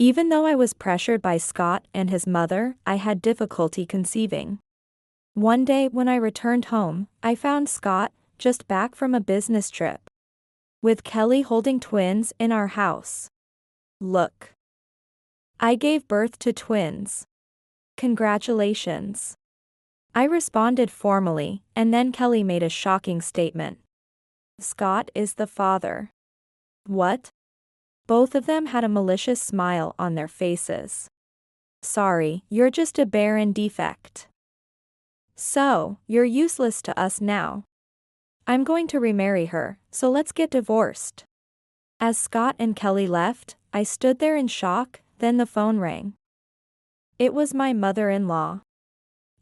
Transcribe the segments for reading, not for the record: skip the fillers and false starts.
Even though I was pressured by Scott and his mother, I had difficulty conceiving. One day when I returned home, I found Scott, just back from a business trip, with Kelly holding twins in our house. Look. I gave birth to twins. Congratulations. I responded formally, and then Kelly made a shocking statement. Scott is the father. What? Both of them had a malicious smile on their faces. Sorry, you're just a barren defect. So, you're useless to us now. I'm going to remarry her, so let's get divorced. As Scott and Kelly left, I stood there in shock, then the phone rang. It was my mother-in-law.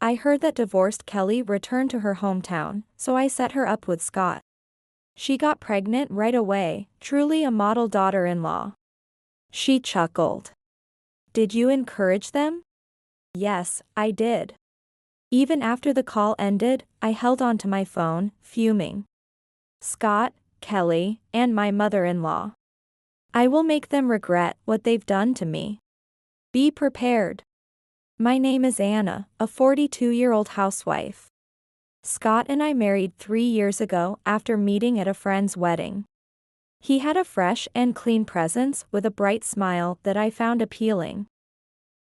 I heard that divorced Kelly returned to her hometown, so I set her up with Scott. She got pregnant right away, truly a model daughter-in-law. She chuckled. Did you encourage them? Yes, I did. Even after the call ended, I held on to my phone, fuming. Scott, Kelly, and my mother-in-law. I will make them regret what they've done to me. Be prepared. My name is Anna, a 42-year-old housewife. Scott and I married 3 years ago after meeting at a friend's wedding. He had a fresh and clean presence with a bright smile that I found appealing.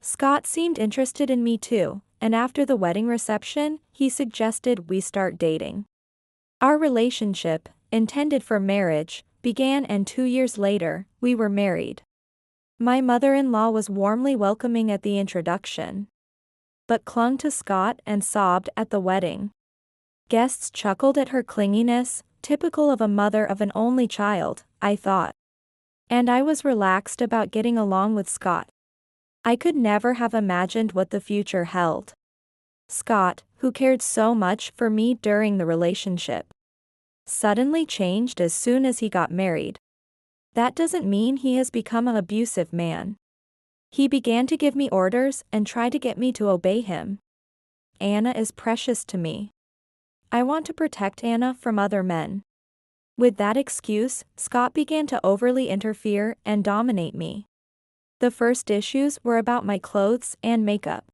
Scott seemed interested in me too, and after the wedding reception, he suggested we start dating. Our relationship, intended for marriage, began, and 2 years later, we were married. My mother-in-law was warmly welcoming at the introduction, but clung to Scott and sobbed at the wedding. Guests chuckled at her clinginess, typical of a mother of an only child, I thought. And I was relaxed about getting along with Scott. I could never have imagined what the future held. Scott, who cared so much for me during the relationship, suddenly changed as soon as he got married. That doesn't mean he has become an abusive man. He began to give me orders and try to get me to obey him. Anna is precious to me. I want to protect Anna from other men. With that excuse, Scott began to overly interfere and dominate me. The first issues were about my clothes and makeup.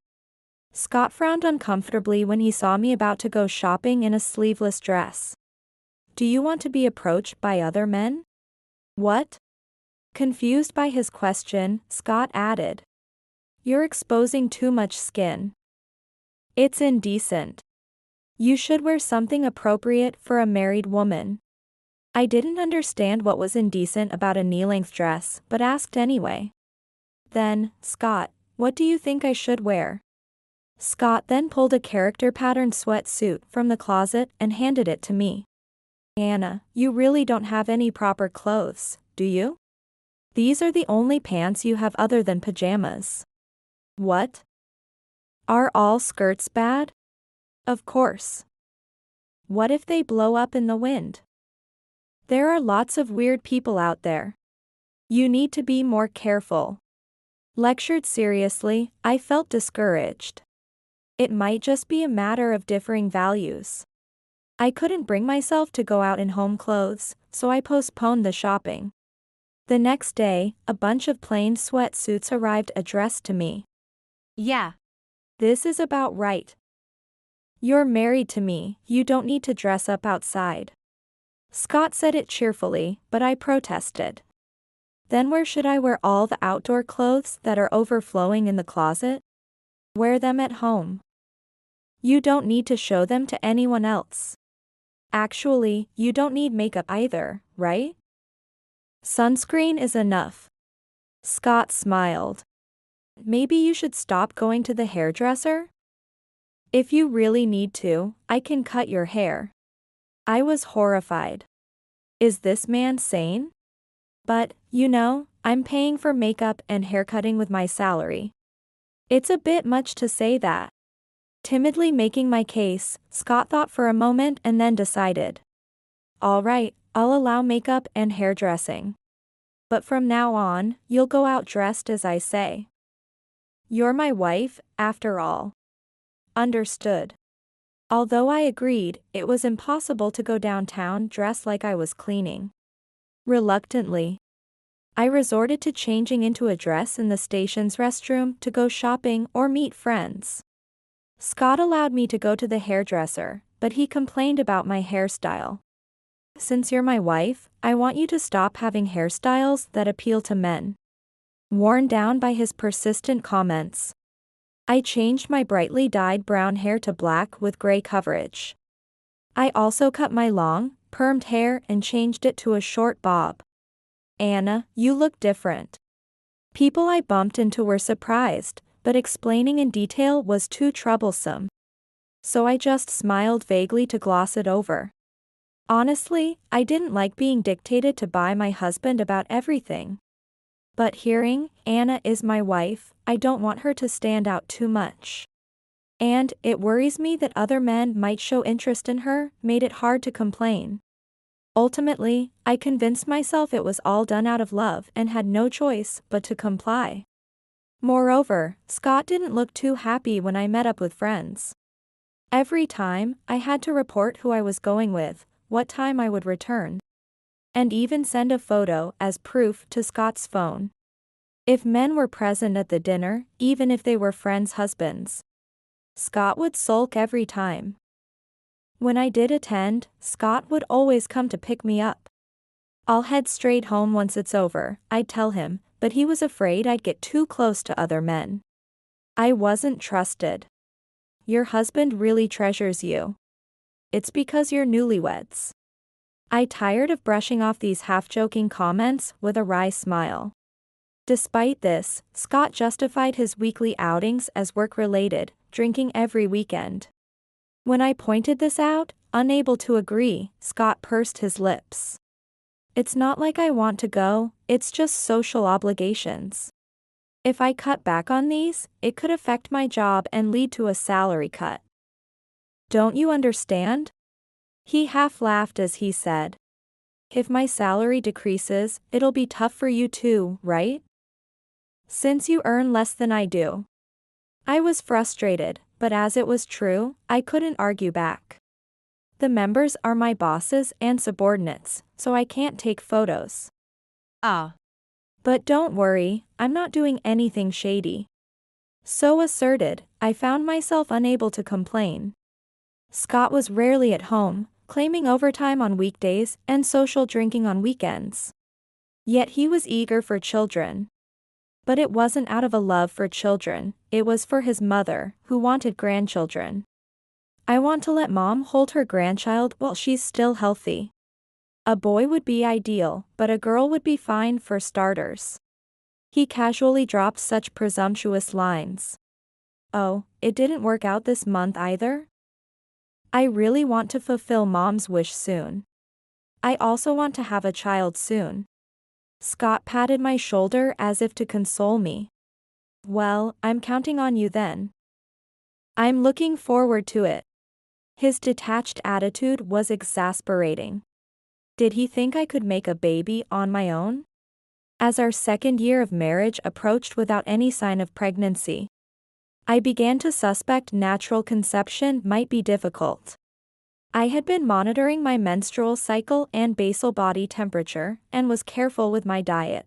Scott frowned uncomfortably when he saw me about to go shopping in a sleeveless dress. Do you want to be approached by other men? What? Confused by his question, Scott added. You're exposing too much skin. It's indecent. You should wear something appropriate for a married woman. I didn't understand what was indecent about a knee-length dress, but asked anyway. Then, Scott, what do you think I should wear? Scott then pulled a character patterned sweatsuit from the closet and handed it to me. Anna, you really don't have any proper clothes, do you? These are the only pants you have other than pajamas. What? Are all skirts bad? Of course. What if they blow up in the wind? There are lots of weird people out there. You need to be more careful. Lectured seriously, I felt discouraged. It might just be a matter of differing values. I couldn't bring myself to go out in home clothes, so I postponed the shopping. The next day, a bunch of plain sweatsuits arrived addressed to me. Yeah. This is about right. You're married to me, you don't need to dress up outside. Scott said it cheerfully, but I protested. Then where should I wear all the outdoor clothes that are overflowing in the closet? Wear them at home. You don't need to show them to anyone else. Actually, you don't need makeup either, right? Sunscreen is enough. Scott smiled. Maybe you should stop going to the hairdresser? If you really need to, I can cut your hair. I was horrified. Is this man sane? But, you know, I'm paying for makeup and haircutting with my salary. It's a bit much to say that. Timidly making my case, Scott thought for a moment and then decided. All right, I'll allow makeup and hairdressing. But from now on, you'll go out dressed as I say. You're my wife, after all. Understood. Although I agreed, it was impossible to go downtown dressed like I was cleaning. Reluctantly, I resorted to changing into a dress in the station's restroom to go shopping or meet friends. Scott allowed me to go to the hairdresser, but he complained about my hairstyle. Since you're my wife, I want you to stop having hairstyles that appeal to men. Worn down by his persistent comments, I changed my brightly dyed brown hair to black with gray coverage. I also cut my long, permed hair and changed it to a short bob. Anna, you look different. People I bumped into were surprised, but explaining in detail was too troublesome. So I just smiled vaguely to gloss it over. Honestly, I didn't like being dictated to by my husband about everything. But hearing, Anna is my wife, I don't want her to stand out too much. And it worries me that other men might show interest in her, made it hard to complain. Ultimately, I convinced myself it was all done out of love and had no choice but to comply. Moreover, Scott didn't look too happy when I met up with friends. Every time, I had to report who I was going with, what time I would return, and even send a photo as proof to Scott's phone. If men were present at the dinner, even if they were friends' husbands, Scott would sulk every time. When I did attend, Scott would always come to pick me up. I'll head straight home once it's over, I'd tell him, but he was afraid I'd get too close to other men. I wasn't trusted. Your husband really treasures you. It's because you're newlyweds. I tired of brushing off these half-joking comments with a wry smile. Despite this, Scott justified his weekly outings as work-related, drinking every weekend. When I pointed this out, unable to agree, Scott pursed his lips. It's not like I want to go, it's just social obligations. If I cut back on these, it could affect my job and lead to a salary cut. Don't you understand? He half laughed as he said. If my salary decreases, it'll be tough for you too, right? Since you earn less than I do. I was frustrated, but as it was true, I couldn't argue back. The members are my bosses and subordinates, so I can't take photos. But don't worry, I'm not doing anything shady. So asserted, I found myself unable to complain. Scott was rarely at home, claiming overtime on weekdays and social drinking on weekends. Yet he was eager for children. But it wasn't out of a love for children, it was for his mother, who wanted grandchildren. I want to let mom hold her grandchild while she's still healthy. A boy would be ideal, but a girl would be fine for starters. He casually dropped such presumptuous lines. Oh, it didn't work out this month either? I really want to fulfill mom's wish soon. I also want to have a child soon. Scott patted my shoulder as if to console me. Well, I'm counting on you then. I'm looking forward to it. His detached attitude was exasperating. Did he think I could make a baby on my own? As our second year of marriage approached without any sign of pregnancy, I began to suspect natural conception might be difficult. I had been monitoring my menstrual cycle and basal body temperature, and was careful with my diet.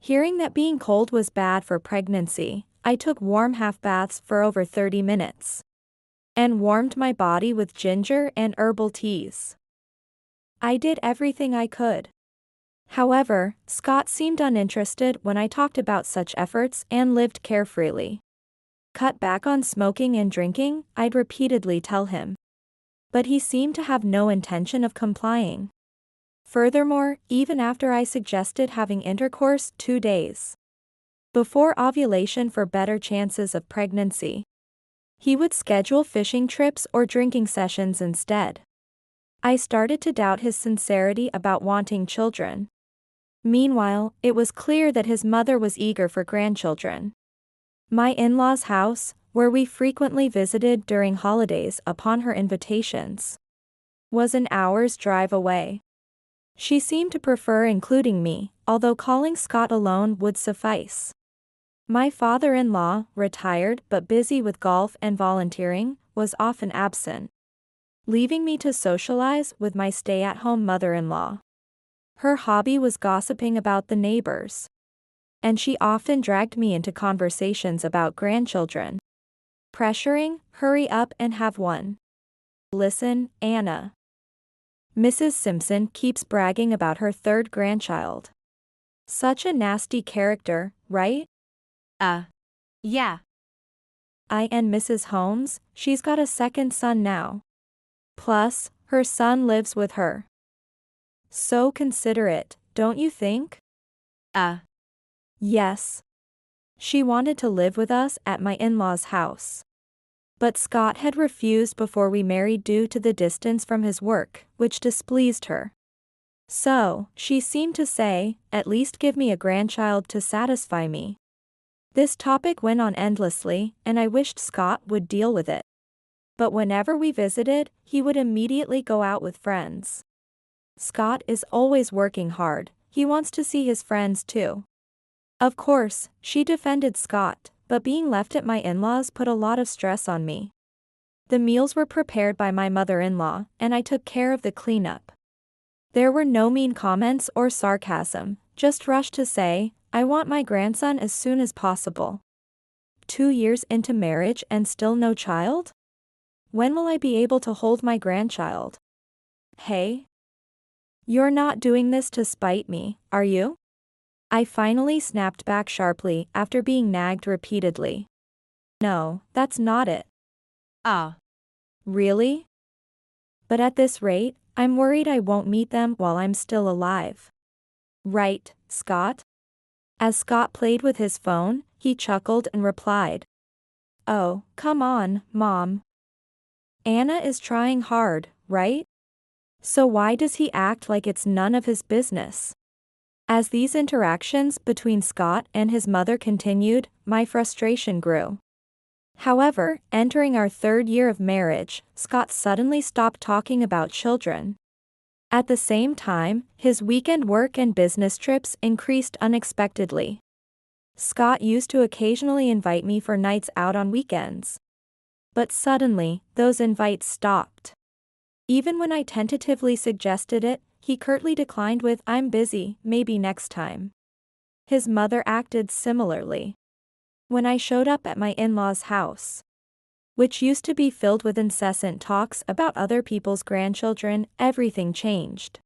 Hearing that being cold was bad for pregnancy, I took warm half baths for over 30 minutes. And warmed my body with ginger and herbal teas. I did everything I could. However, Scott seemed uninterested when I talked about such efforts and lived carefreely. Cut back on smoking and drinking, I'd repeatedly tell him. But he seemed to have no intention of complying. Furthermore, even after I suggested having intercourse 2 days before ovulation for better chances of pregnancy, he would schedule fishing trips or drinking sessions instead. I started to doubt his sincerity about wanting children. Meanwhile, it was clear that his mother was eager for grandchildren. My in-laws' house, where we frequently visited during holidays upon her invitations, was an hour's drive away. She seemed to prefer including me, although calling Scott alone would suffice. My father-in-law, retired but busy with golf and volunteering, was often absent, leaving me to socialize with my stay-at-home mother-in-law. Her hobby was gossiping about the neighbors. And she often dragged me into conversations about grandchildren. Pressuring, hurry up and have one. Listen, Anna. Mrs. Simpson keeps bragging about her third grandchild. Such a nasty character, right? Yeah. And Mrs. Holmes, she's got a second son now. Plus, her son lives with her. So considerate, don't you think? Yes. She wanted to live with us at my in-laws' house. But Scott had refused before we married due to the distance from his work, which displeased her. So, she seemed to say, at least give me a grandchild to satisfy me. This topic went on endlessly, and I wished Scott would deal with it. But whenever we visited, he would immediately go out with friends. Scott is always working hard, he wants to see his friends too. Of course, she defended Scott, but being left at my in-laws put a lot of stress on me. The meals were prepared by my mother-in-law, and I took care of the cleanup. There were no mean comments or sarcasm, just rush to say, I want my grandson as soon as possible. 2 years into marriage and still no child? When will I be able to hold my grandchild? Hey? You're not doing this to spite me, are you? I finally snapped back sharply after being nagged repeatedly. No, that's not it. Really? But at this rate, I'm worried I won't meet them while I'm still alive. Right, Scott? As Scott played with his phone, he chuckled and replied. Oh, come on, Mom. Anna is trying hard, right? So why does he act like it's none of his business? As these interactions between Scott and his mother continued, my frustration grew. However, entering our 3rd year of marriage, Scott suddenly stopped talking about children. At the same time, his weekend work and business trips increased unexpectedly. Scott used to occasionally invite me for nights out on weekends. But suddenly, those invites stopped. Even when I tentatively suggested it, he curtly declined with, I'm busy, maybe next time. His mother acted similarly. When I showed up at my in-laws' house, which used to be filled with incessant talks about other people's grandchildren, everything changed.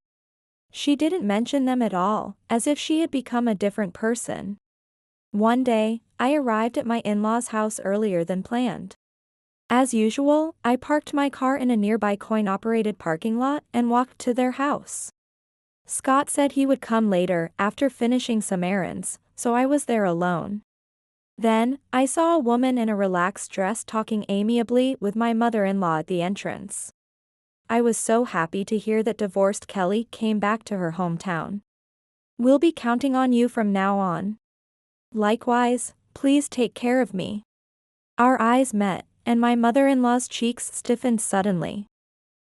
She didn't mention them at all, as if she had become a different person. One day, I arrived at my in-laws' house earlier than planned. As usual, I parked my car in a nearby coin-operated parking lot and walked to their house. Scott said he would come later after finishing some errands, so I was there alone. Then, I saw a woman in a relaxed dress talking amiably with my mother-in-law at the entrance. I was so happy to hear that divorced Kelly came back to her hometown. We'll be counting on you from now on. Likewise, please take care of me. Our eyes met, and my mother-in-law's cheeks stiffened suddenly.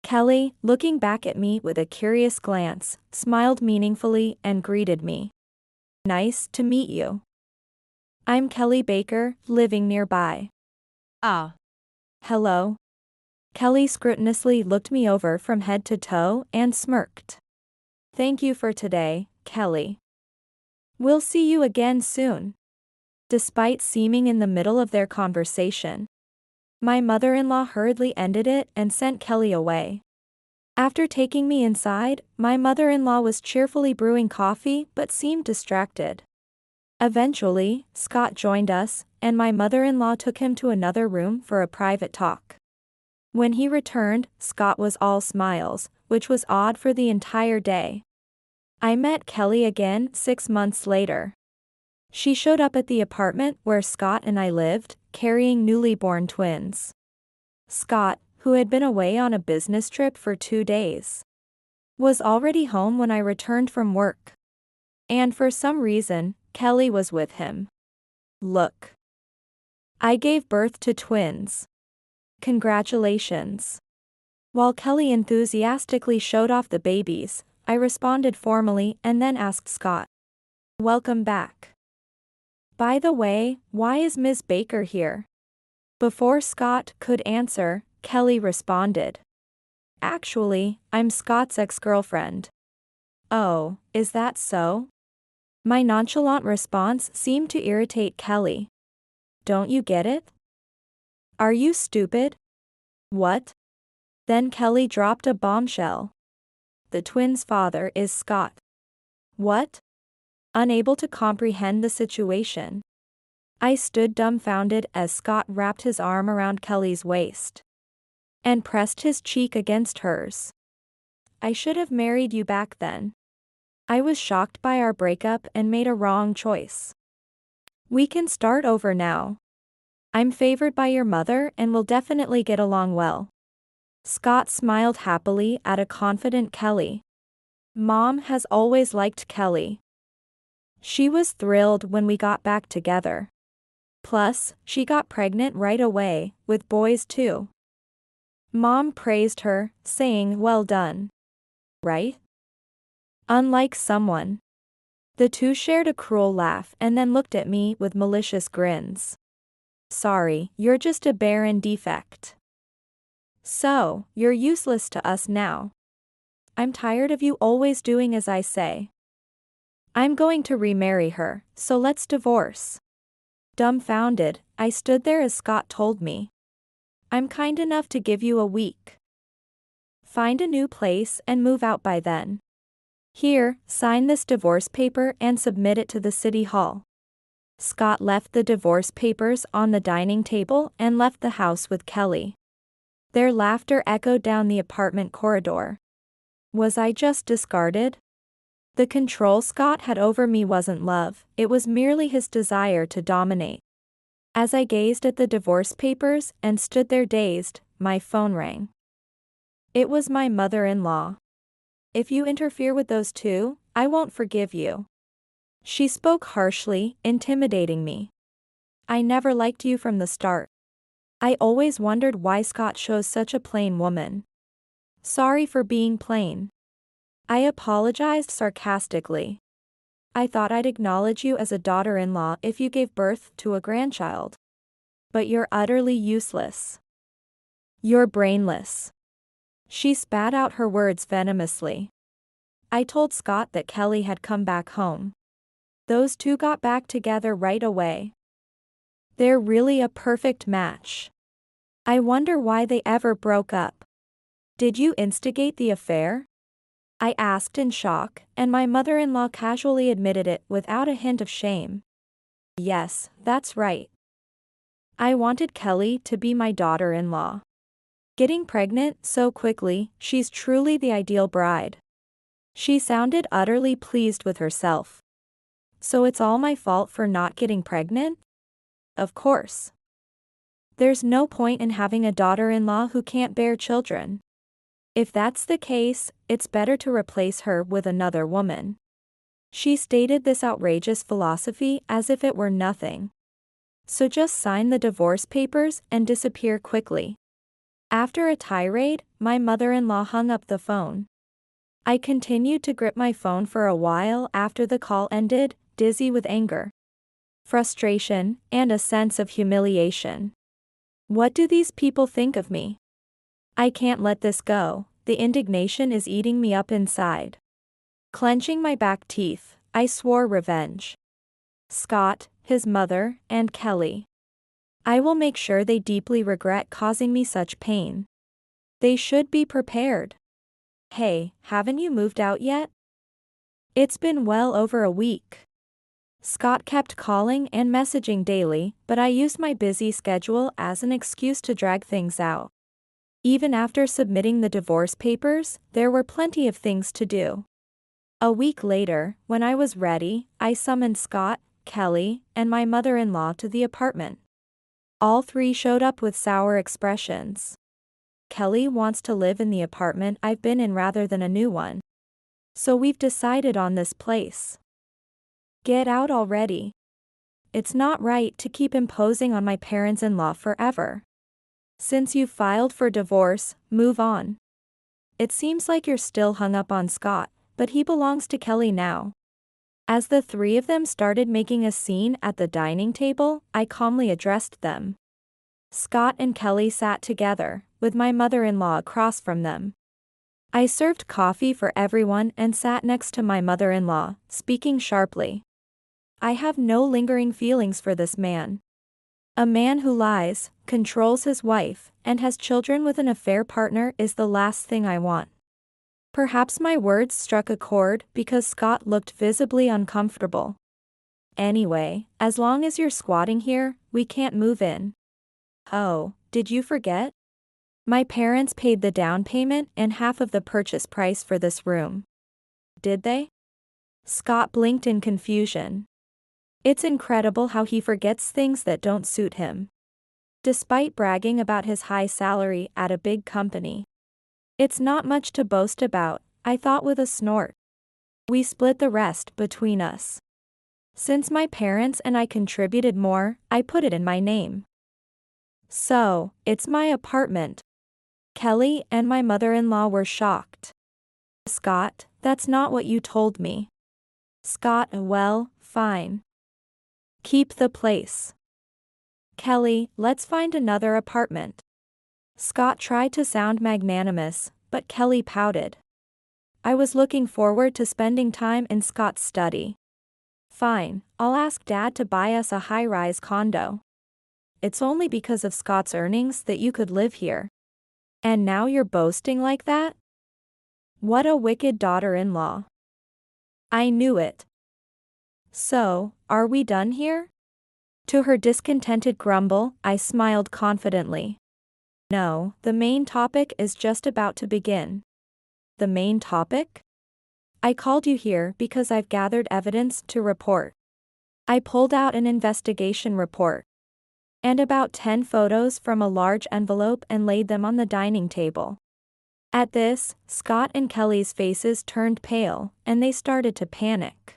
Kelly, looking back at me with a curious glance, smiled meaningfully and greeted me. Nice to meet you. I'm Kelly Baker, living nearby. Hello. Kelly scrupulously looked me over from head to toe and smirked. Thank you for today, Kelly. We'll see you again soon. Despite seeming in the middle of their conversation, my mother-in-law hurriedly ended it and sent Kelly away. After taking me inside, my mother-in-law was cheerfully brewing coffee but seemed distracted. Eventually, Scott joined us, and my mother-in-law took him to another room for a private talk. When he returned, Scott was all smiles, which was odd for the entire day. I met Kelly again 6 months later. She showed up at the apartment where Scott and I lived, carrying newly born twins. Scott, who had been away on a business trip for 2 days, was already home when I returned from work. And for some reason, Kelly was with him. Look. I gave birth to twins. Congratulations. While Kelly enthusiastically showed off the babies, I responded formally and then asked Scott. Welcome back. By the way, why is Ms. Baker here? Before Scott could answer, Kelly responded. Actually, I'm Scott's ex-girlfriend. Oh, is that so? My nonchalant response seemed to irritate Kelly. Don't you get it? Are you stupid? What? Then Kelly dropped a bombshell. The twins' father is Scott. What? Unable to comprehend the situation, I stood dumbfounded as Scott wrapped his arm around Kelly's waist and pressed his cheek against hers. I should have married you back then. I was shocked by our breakup and made a wrong choice. We can start over now. I'm favored by your mother and will definitely get along well. Scott smiled happily at a confident Kelly. Mom has always liked Kelly. She was thrilled when we got back together. Plus, she got pregnant right away, with boys too. Mom praised her, saying, "Well done." Right? Unlike someone. The two shared a cruel laugh and then looked at me with malicious grins. Sorry, you're just a barren defect. So, you're useless to us now. I'm tired of you always doing as I say. I'm going to remarry her, so let's divorce. Dumbfounded, I stood there as Scott told me. I'm kind enough to give you a week. Find a new place and move out by then. Here, sign this divorce paper and submit it to the city hall. Scott left the divorce papers on the dining table and left the house with Kelly. Their laughter echoed down the apartment corridor. Was I just discarded? The control Scott had over me wasn't love, it was merely his desire to dominate. As I gazed at the divorce papers and stood there dazed, my phone rang. It was my mother-in-law. If you interfere with those two, I won't forgive you. She spoke harshly, intimidating me. I never liked you from the start. I always wondered why Scott chose such a plain woman. Sorry for being plain. I apologized sarcastically. I thought I'd acknowledge you as a daughter-in-law if you gave birth to a grandchild. But you're utterly useless. You're brainless. She spat out her words venomously. I told Scott that Kelly had come back home. Those two got back together right away. They're really a perfect match. I wonder why they ever broke up. Did you instigate the affair? I asked in shock, and my mother-in-law casually admitted it without a hint of shame. Yes, that's right. I wanted Kelly to be my daughter-in-law. Getting pregnant so quickly, she's truly the ideal bride. She sounded utterly pleased with herself. So it's all my fault for not getting pregnant? Of course. There's no point in having a daughter-in-law who can't bear children. If that's the case, it's better to replace her with another woman. She stated this outrageous philosophy as if it were nothing. So just sign the divorce papers and disappear quickly. After a tirade, my mother-in-law hung up the phone. I continued to grip my phone for a while after the call ended, dizzy with anger, frustration, and a sense of humiliation. What do these people think of me? I can't let this go, the indignation is eating me up inside. Clenching my back teeth, I swore revenge. Scott, his mother, and Kelly. I will make sure they deeply regret causing me such pain. They should be prepared. Hey, haven't you moved out yet? It's been well over a week. Scott kept calling and messaging daily, but I used my busy schedule as an excuse to drag things out. Even after submitting the divorce papers, there were plenty of things to do. A week later, when I was ready, I summoned Scott, Kelly, and my mother-in-law to the apartment. All three showed up with sour expressions. Kelly wants to live in the apartment I've been in rather than a new one. So we've decided on this place. Get out already. It's not right to keep imposing on my parents-in-law forever. Since you've filed for divorce, move on. It seems like you're still hung up on Scott, but he belongs to Kelly now. As the three of them started making a scene at the dining table, I calmly addressed them. Scott and Kelly sat together, with my mother-in-law across from them. I served coffee for everyone and sat next to my mother-in-law, speaking sharply. I have no lingering feelings for this man. A man who lies, controls his wife, and has children with an affair partner is the last thing I want. Perhaps my words struck a chord because Scott looked visibly uncomfortable. Anyway, as long as you're squatting here, we can't move in. Oh, did you forget? My parents paid the down payment and half of the purchase price for this room. Did they? Scott blinked in confusion. It's incredible how he forgets things that don't suit him. Despite bragging about his high salary at a big company. It's not much to boast about, I thought with a snort. We split the rest between us. Since my parents and I contributed more, I put it in my name. So, it's my apartment. Kelly and my mother-in-law were shocked. Scott, that's not what you told me. Scott, well, fine. Keep the place. Kelly, let's find another apartment. Scott tried to sound magnanimous, but Kelly pouted. I was looking forward to spending time in Scott's study. Fine, I'll ask Dad to buy us a high-rise condo. It's only because of Scott's earnings that you could live here. And now you're boasting like that? What a wicked daughter-in-law. I knew it. So, are we done here? To her discontented grumble, I smiled confidently. No, the main topic is just about to begin. The main topic? I called you here because I've gathered evidence to report. I pulled out an investigation report. And about 10 photos from a large envelope and laid them on the dining table. At this, Scott and Kelly's faces turned pale, and they started to panic.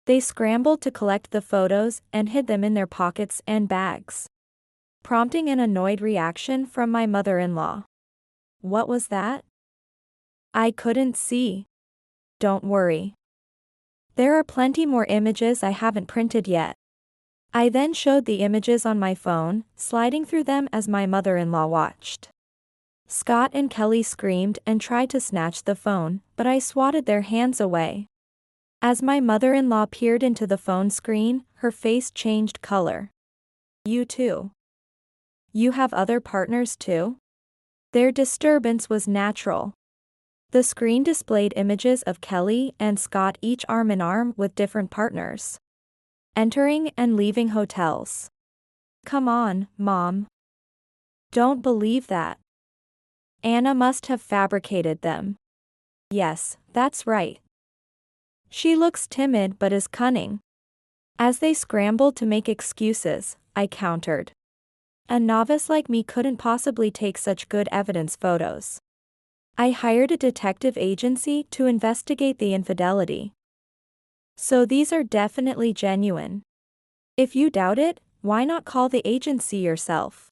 They scrambled to collect the photos and hid them in their pockets and bags, prompting an annoyed reaction from my mother-in-law. What was that? I couldn't see. Don't worry. There are plenty more images I haven't printed yet. I then showed the images on my phone, sliding through them as my mother-in-law watched. Scott and Kelly screamed and tried to snatch the phone, but I swatted their hands away. As my mother-in-law peered into the phone screen, her face changed color. You too. You have other partners too? Their disturbance was natural. The screen displayed images of Kelly and Scott each arm in arm with different partners, entering and leaving hotels. Come on, Mom. Don't believe that. Anna must have fabricated them. Yes, that's right. She looks timid but is cunning. As they scrambled to make excuses, I countered. A novice like me couldn't possibly take such good evidence photos. I hired a detective agency to investigate the infidelity. So these are definitely genuine. If you doubt it, why not call the agency yourself?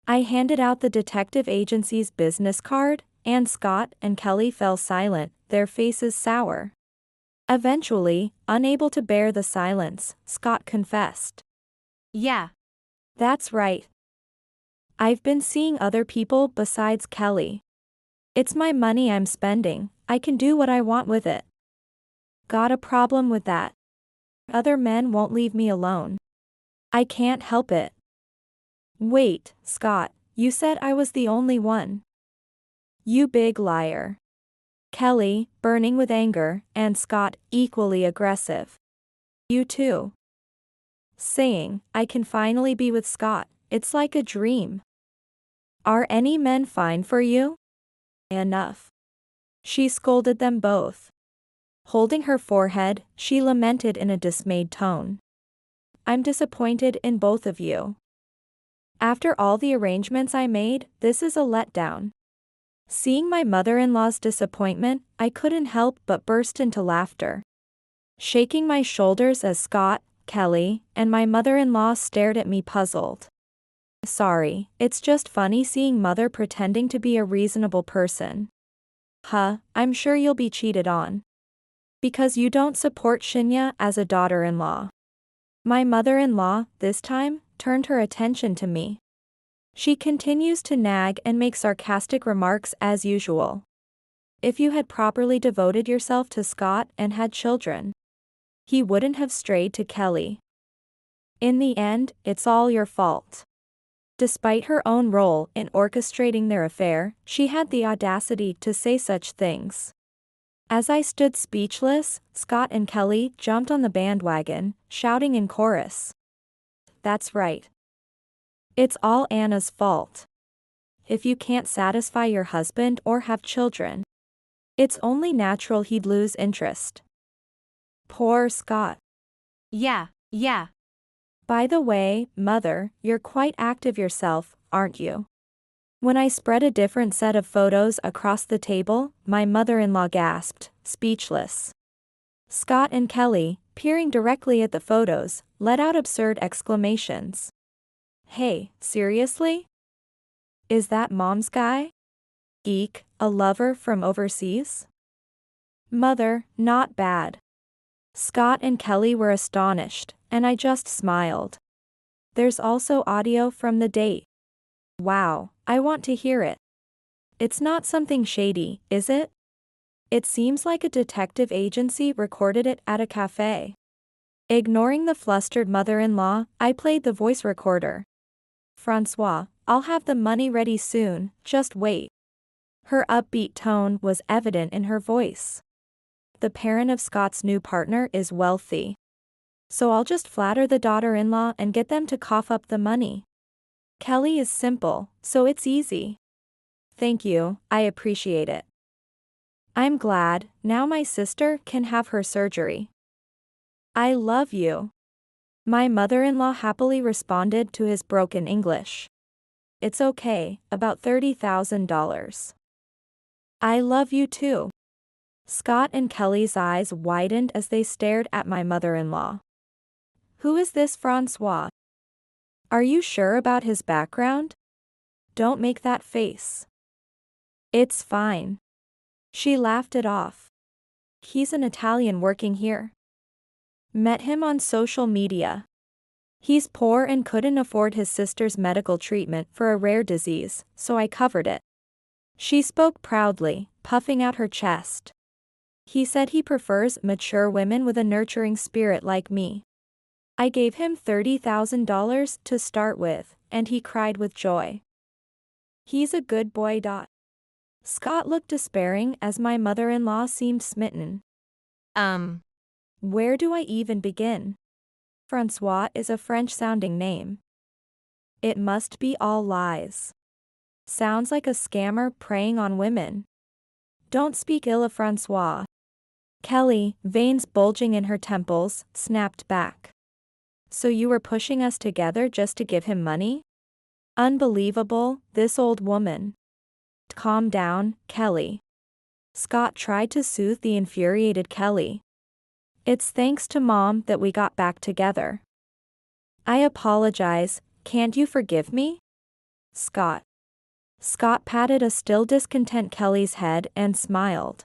I handed out the detective agency's business card, and Scott and Kelly fell silent, their faces sour. Eventually, unable to bear the silence, Scott confessed. Yeah. That's right. I've been seeing other people besides Kelly. It's my money I'm spending, I can do what I want with it. Got a problem with that? Other men won't leave me alone. I can't help it. Wait, Scott, you said I was the only one. You big liar. Kelly, burning with anger, and Scott, equally aggressive. You too. Saying, I can finally be with Scott, it's like a dream. Are any men fine for you? Enough. She scolded them both. Holding her forehead, she lamented in a dismayed tone. I'm disappointed in both of you. After all the arrangements I made, this is a letdown. Seeing my mother-in-law's disappointment, I couldn't help but burst into laughter. Shaking my shoulders as Scott, Kelly, and my mother-in-law stared at me puzzled. Sorry, it's just funny seeing Mother pretending to be a reasonable person. Huh, I'm sure you'll be cheated on. Because you don't support Shinya as a daughter-in-law. My mother-in-law, this time, turned her attention to me. She continues to nag and make sarcastic remarks as usual. If you had properly devoted yourself to Scott and had children, he wouldn't have strayed to Kelly. In the end, it's all your fault. Despite her own role in orchestrating their affair, she had the audacity to say such things. As I stood speechless, Scott and Kelly jumped on the bandwagon, shouting in chorus. That's right. It's all Anna's fault. If you can't satisfy your husband or have children, it's only natural he'd lose interest. Poor Scott. Yeah. By the way, Mother, you're quite active yourself, aren't you? When I spread a different set of photos across the table, my mother-in-law gasped, speechless. Scott and Kelly, peering directly at the photos, let out absurd exclamations. Hey, seriously? Is that Mom's guy? Eek, a lover from overseas? Mother, not bad. Scott and Kelly were astonished, and I just smiled. There's also audio from the date. Wow, I want to hear it. It's not something shady, is it? It seems like a detective agency recorded it at a cafe. Ignoring the flustered mother-in-law, I played the voice recorder. Francois, I'll have the money ready soon, just wait. Her upbeat tone was evident in her voice. The parent of Scott's new partner is wealthy. So I'll just flatter the daughter-in-law and get them to cough up the money. Kelly is simple, so it's easy. Thank you, I appreciate it. I'm glad, now my sister can have her surgery. I love you. My mother-in-law happily responded to his broken English. It's okay, about $30,000. I love you too. Scott and Kelly's eyes widened as they stared at my mother-in-law. Who is this Francois? Are you sure about his background? Don't make that face. It's fine. She laughed it off. He's an Italian working here. Met him on social media. He's poor and couldn't afford his sister's medical treatment for a rare disease, so I covered it. She spoke proudly, puffing out her chest. He said he prefers mature women with a nurturing spirit like me. I gave him $30,000 to start with, and he cried with joy. He's a good boy. Scott looked despairing as my mother-in-law seemed smitten. Where do I even begin? Francois is a French-sounding name. It must be all lies. Sounds like a scammer preying on women. Don't speak ill of Francois. Kelly, veins bulging in her temples, snapped back. So you were pushing us together just to give him money? Unbelievable, this old woman. Calm down, Kelly. Scott tried to soothe the infuriated Kelly. It's thanks to Mom that we got back together. I apologize, can't you forgive me? Scott. Scott patted a still discontent Kelly's head and smiled.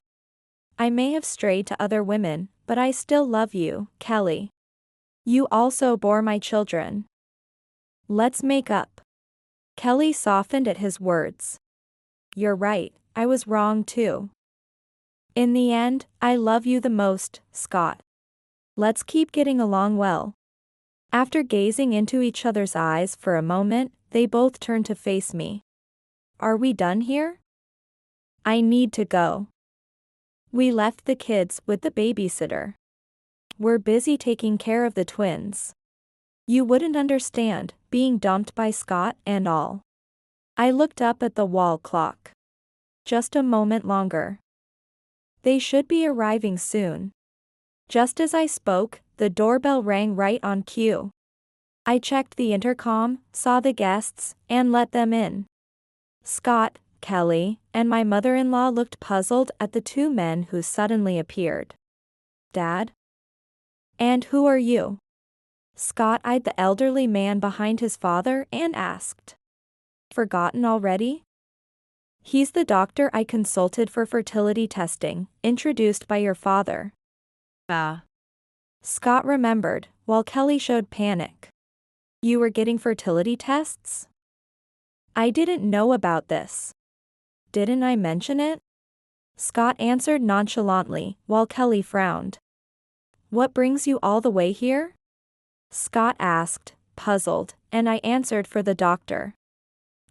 I may have strayed to other women, but I still love you, Kelly. You also bore my children. Let's make up. Kelly softened at his words. You're right, I was wrong too. In the end, I love you the most, Scott. Let's keep getting along well. After gazing into each other's eyes for a moment, they both turned to face me. Are we done here? I need to go. We left the kids with the babysitter. We're busy taking care of the twins. You wouldn't understand, being dumped by Scott and all. I looked up at the wall clock. Just a moment longer. They should be arriving soon. Just as I spoke, the doorbell rang right on cue. I checked the intercom, saw the guests, and let them in. Scott, Kelly, and my mother-in-law looked puzzled at the two men who suddenly appeared. Dad? And who are you? Scott eyed the elderly man behind his father and asked. Forgotten already? He's the doctor I consulted for fertility testing, introduced by your father. Scott remembered, while Kelly showed panic. You were getting fertility tests? I didn't know about this. Didn't I mention it? Scott answered nonchalantly, while Kelly frowned. What brings you all the way here? Scott asked, puzzled, and I answered for the doctor.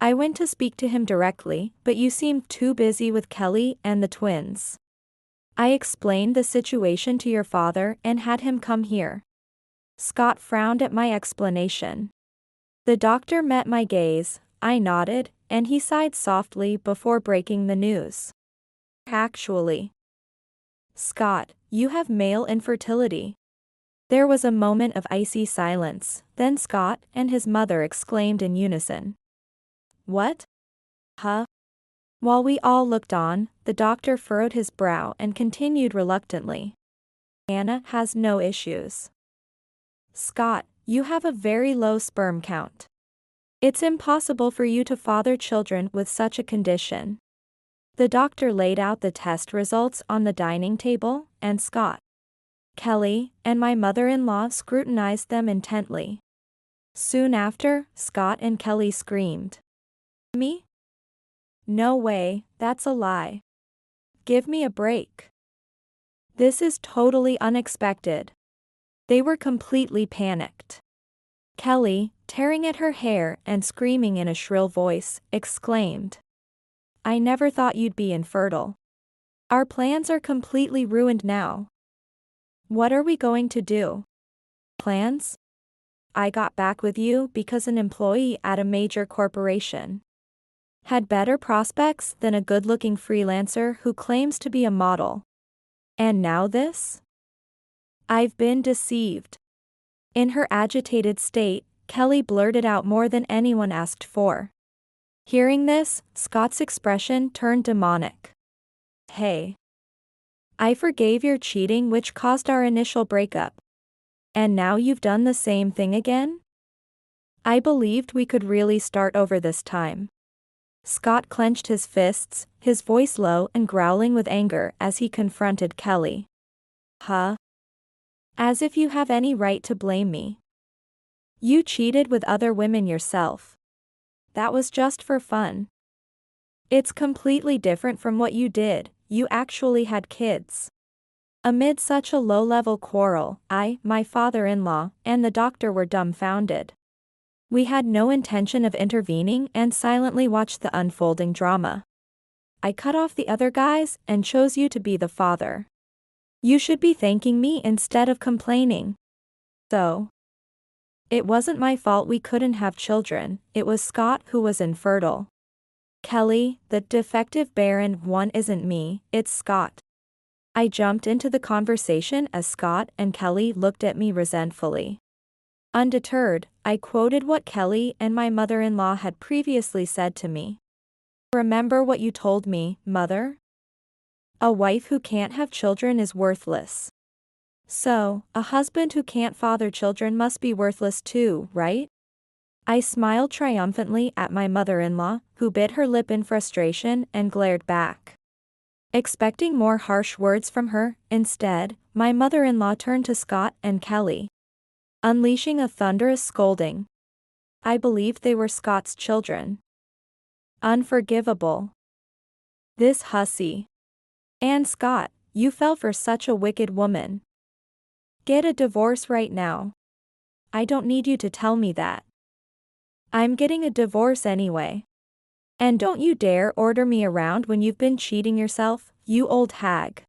I went to speak to him directly, but you seemed too busy with Kelly and the twins. I explained the situation to your father and had him come here. Scott frowned at my explanation. The doctor met my gaze, I nodded, and he sighed softly before breaking the news. Actually, Scott, you have male infertility. There was a moment of icy silence, then Scott and his mother exclaimed in unison. What? Huh? While we all looked on, the doctor furrowed his brow and continued reluctantly. Anna has no issues. Scott, you have a very low sperm count. It's impossible for you to father children with such a condition. The doctor laid out the test results on the dining table, and Scott, Kelly, and my mother-in-law scrutinized them intently. Soon after, Scott and Kelly screamed. Me? No way, that's a lie. Give me a break. This is totally unexpected. They were completely panicked. Kelly, tearing at her hair and screaming in a shrill voice, exclaimed. I never thought you'd be infertile. Our plans are completely ruined now. What are we going to do? Plans? I got back with you because an employee at a major corporation had better prospects than a good-looking freelancer who claims to be a model. And now this? I've been deceived. In her agitated state, Kelly blurted out more than anyone asked for. Hearing this, Scott's expression turned demonic. Hey. I forgave your cheating, which caused our initial breakup. And now you've done the same thing again? I believed we could really start over this time. Scott clenched his fists, his voice low and growling with anger as he confronted Kelly. Huh? As if you have any right to blame me. You cheated with other women yourself. That was just for fun. It's completely different from what you did, you actually had kids. Amid such a low-level quarrel, my father-in-law, and the doctor were dumbfounded. We had no intention of intervening and silently watched the unfolding drama. I cut off the other guys and chose you to be the father. You should be thanking me instead of complaining. So, it wasn't my fault we couldn't have children, it was Scott who was infertile. Kelly, the defective barren one isn't me, it's Scott. I jumped into the conversation as Scott and Kelly looked at me resentfully. Undeterred, I quoted what Kelly and my mother-in-law had previously said to me. Remember what you told me, mother? A wife who can't have children is worthless. So, a husband who can't father children must be worthless too, right? I smiled triumphantly at my mother-in-law, who bit her lip in frustration and glared back. Expecting more harsh words from her, instead, my mother-in-law turned to Scott and Kelly, unleashing a thunderous scolding. I believed they were Scott's children. Unforgivable. This hussy. And Scott, you fell for such a wicked woman. Get a divorce right now. I don't need you to tell me that. I'm getting a divorce anyway. And don't you dare order me around when you've been cheating yourself, you old hag.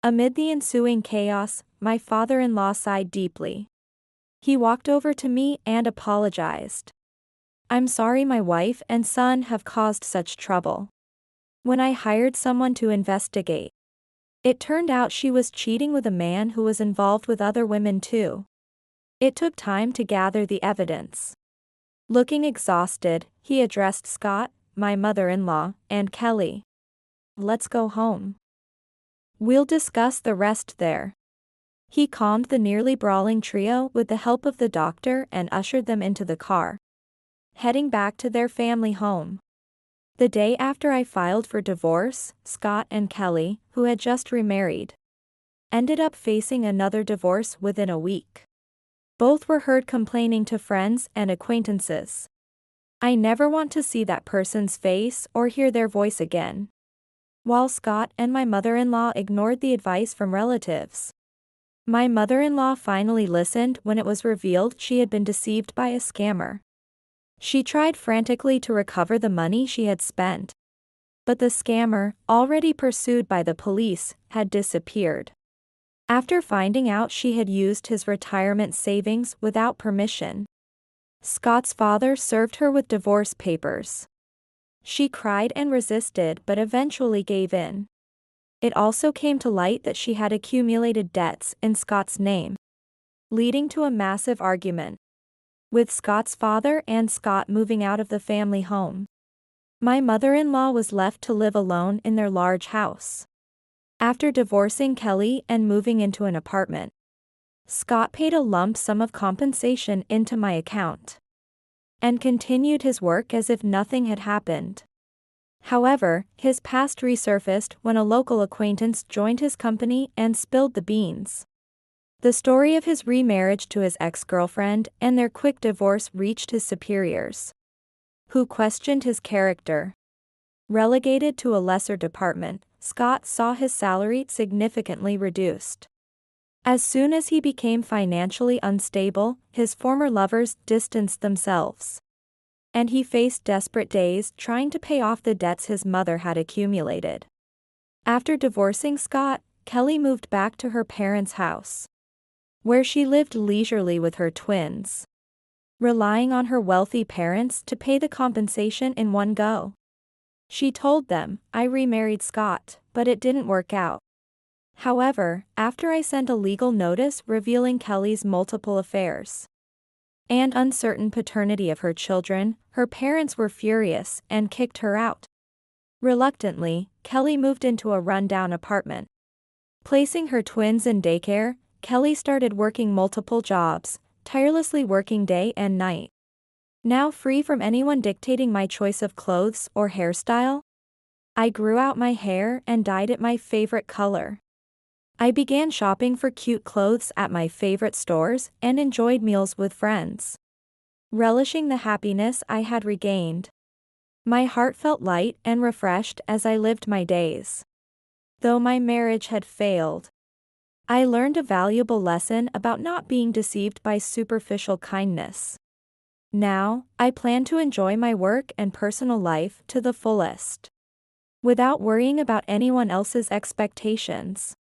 Amid the ensuing chaos, my father-in-law sighed deeply. He walked over to me and apologized. I'm sorry my wife and son have caused such trouble. When I hired someone to investigate, it turned out she was cheating with a man who was involved with other women too. It took time to gather the evidence. Looking exhausted, he addressed Scott, my mother-in-law, and Kelly. Let's go home. We'll discuss the rest there. He calmed the nearly brawling trio with the help of the doctor and ushered them into the car, heading back to their family home. The day after I filed for divorce, Scott and Kelly, who had just remarried, ended up facing another divorce within a week. Both were heard complaining to friends and acquaintances. I never want to see that person's face or hear their voice again. while Scott and my mother-in-law ignored the advice from relatives. My mother-in-law finally listened when it was revealed she had been deceived by a scammer. She tried frantically to recover the money she had spent. But the scammer, already pursued by the police, had disappeared. After finding out she had used his retirement savings without permission, Scott's father served her with divorce papers. She cried and resisted but eventually gave in. It also came to light that she had accumulated debts in Scott's name, leading to a massive argument, with Scott's father and Scott moving out of the family home. My mother-in-law was left to live alone in their large house. After divorcing Kelly and moving into an apartment, Scott paid a lump sum of compensation into my account and continued his work as if nothing had happened. However, his past resurfaced when a local acquaintance joined his company and spilled the beans. The story of his remarriage to his ex-girlfriend and their quick divorce reached his superiors, who questioned his character. Relegated to a lesser department, Scott saw his salary significantly reduced. As soon as he became financially unstable, his former lovers distanced themselves, and he faced desperate days trying to pay off the debts his mother had accumulated. After divorcing Scott, Kelly moved back to her parents' house, where she lived leisurely with her twins, relying on her wealthy parents to pay the compensation in one go. She told them, "I remarried Scott, but it didn't work out." However, after I sent a legal notice revealing Kelly's multiple affairs and uncertain paternity of her children, her parents were furious and kicked her out. Reluctantly, Kelly moved into a rundown apartment. Placing her twins in daycare, Kelly started working multiple jobs, tirelessly working day and night. Now free from anyone dictating my choice of clothes or hairstyle, I grew out my hair and dyed it my favorite color. I began shopping for cute clothes at my favorite stores and enjoyed meals with friends, relishing the happiness I had regained. My heart felt light and refreshed as I lived my days. Though my marriage had failed, I learned a valuable lesson about not being deceived by superficial kindness. Now, I plan to enjoy my work and personal life to the fullest, without worrying about anyone else's expectations.